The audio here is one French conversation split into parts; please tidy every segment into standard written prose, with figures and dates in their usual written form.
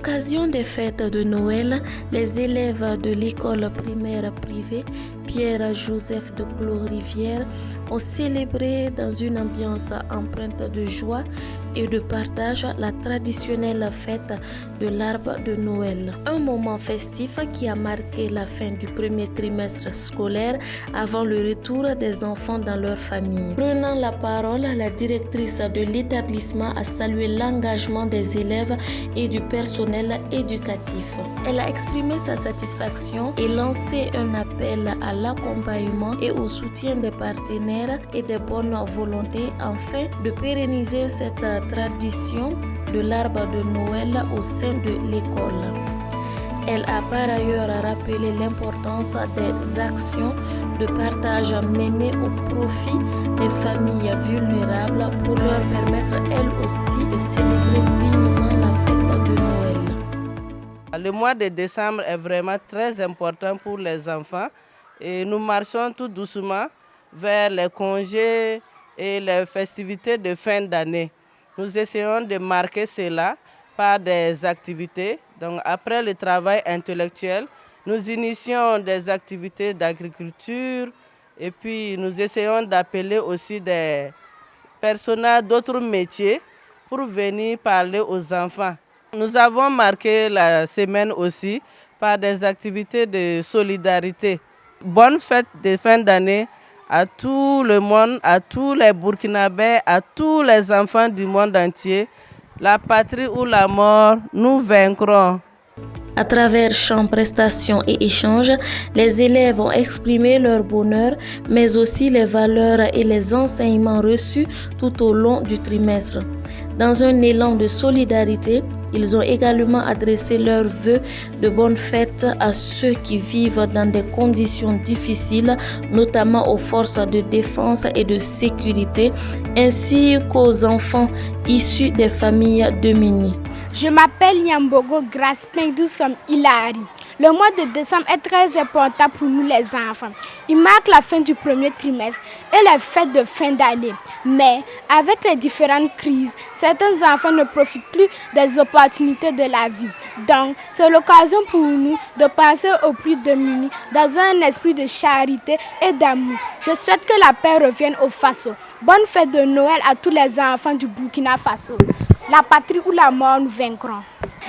l'occasion des fêtes de Noël, les élèves de l'école primaire privée Pierre-Joseph de Clos-Rivière ont célébré dans une ambiance empreinte de joie et de partage la traditionnelle fête de l'arbre de Noël. Un moment festif qui a marqué la fin du premier trimestre scolaire avant le retour des enfants dans leur famille. Prenant la parole, la directrice de l'établissement a salué l'engagement des élèves et du personnel éducatif. Elle a exprimé sa satisfaction et lancé un appel à l'accompagnement et au soutien des partenaires et des bonnes volontés afin de pérenniser cette tradition de l'arbre de Noël au sein de l'école. Elle a par ailleurs rappelé l'importance des actions de partage menées au profit des familles vulnérables pour leur permettre elles aussi de célébrer dignement la fête de Noël. Le mois de décembre est vraiment très important pour les enfants et nous marchons tout doucement vers les congés et les festivités de fin d'année. Nous essayons de marquer cela par des activités. Donc après le travail intellectuel, nous initions des activités d'agriculture et puis nous essayons d'appeler aussi des personnages d'autres métiers pour venir parler aux enfants. Nous avons marqué la semaine aussi par des activités de solidarité. Bonne fête de fin d'année à tout le monde, à tous les Burkinabés, à tous les enfants du monde entier. La patrie ou la mort, nous vaincrons. À travers chants, prestations et échanges, les élèves ont exprimé leur bonheur, mais aussi les valeurs et les enseignements reçus tout au long du trimestre. Dans un élan de solidarité, ils ont également adressé leurs vœux de bonne fête à ceux qui vivent dans des conditions difficiles, notamment aux forces de défense et de sécurité, ainsi qu'aux enfants issus des familles démunies. Je m'appelle Yambogo Grace Pindousom Hilari. Le mois de décembre est très important pour nous les enfants. Il marque la fin du premier trimestre et les fêtes de fin d'année. Mais avec les différentes crises, certains enfants ne profitent plus des opportunités de la vie. Donc, c'est l'occasion pour nous de penser aux plus démunis dans un esprit de charité et d'amour. Je souhaite que la paix revienne au Faso. Bonne fête de Noël à tous les enfants du Burkina Faso. La patrie ou la mort, nous vaincrons.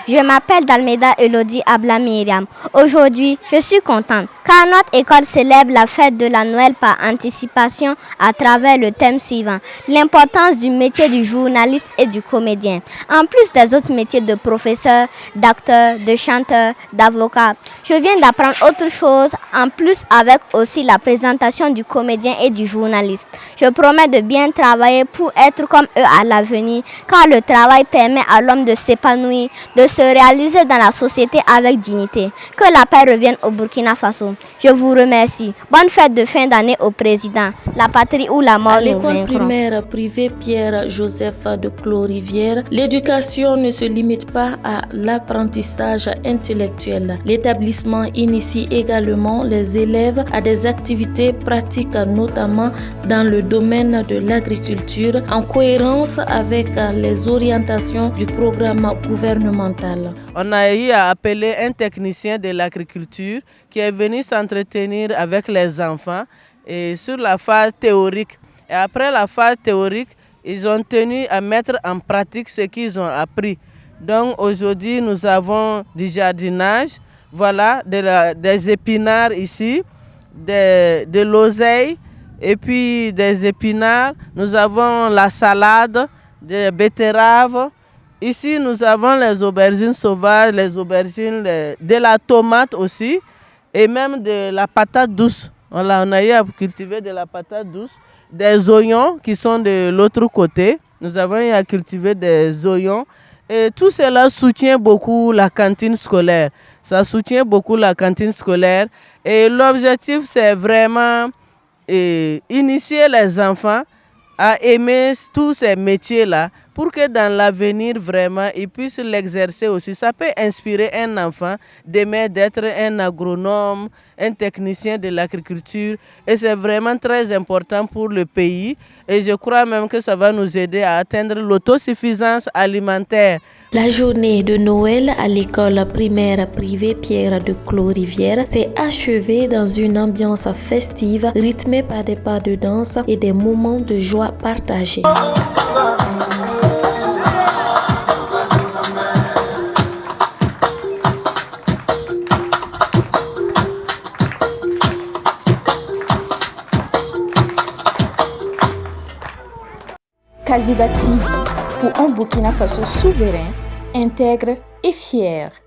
Je m'appelle Dalmeda Elodie Abla Myriam. Aujourd'hui, je suis contente car notre école célèbre la fête de la Noël par anticipation à travers le thème suivant, l'importance du métier du journaliste et du comédien. En plus des autres métiers de professeur, d'acteur, de chanteur, d'avocat, je viens d'apprendre autre chose en plus avec aussi la présentation du comédien et du journaliste. Je promets de bien travailler pour être comme eux à l'avenir car le travail permet à l'homme de s'épanouir, de se réaliser dans la société avec dignité. Que la paix revienne au Burkina Faso. Je vous remercie. Bonne fête de fin d'année au président. La patrie ou la mort. À l'école primaire privée Pierre-Joseph de Clos-Rivière, l'éducation ne se limite pas à l'apprentissage intellectuel. L'établissement initie également les élèves à des activités pratiques, notamment dans le domaine de l'agriculture, en cohérence avec les orientations du programme gouvernemental. On a eu à appeler un technicien de l'agriculture qui est venu s'entretenir avec les enfants et sur la phase théorique. Et après la phase théorique, ils ont tenu à mettre en pratique ce qu'ils ont appris. Donc aujourd'hui, nous avons du jardinage, voilà, des épinards ici, de l'oseille et puis des épinards. Nous avons la salade, des betteraves. Ici, nous avons les aubergines sauvages, les aubergines, de la tomate aussi et même de la patate douce. Voilà, on a eu à cultiver de la patate douce, des oignons qui sont de l'autre côté. Nous avons eu à cultiver des oignons et tout cela soutient beaucoup la cantine scolaire. Ça soutient beaucoup la cantine scolaire et l'objectif, c'est vraiment initier les enfants à aimer tous ces métiers-là pour que dans l'avenir, vraiment, ils puissent l'exercer aussi. Ça peut inspirer un enfant d'aimer d'être un agronome, un technicien de l'agriculture et c'est vraiment très important pour le pays et je crois même que ça va nous aider à atteindre l'autosuffisance alimentaire. La journée de Noël à l'école primaire privée Pierre de Clos-Rivière s'est achevée dans une ambiance festive rythmée par des pas de danse et des moments de joie partagés. Kaziba TV pour un Burkina Faso souverain, intègre et fier.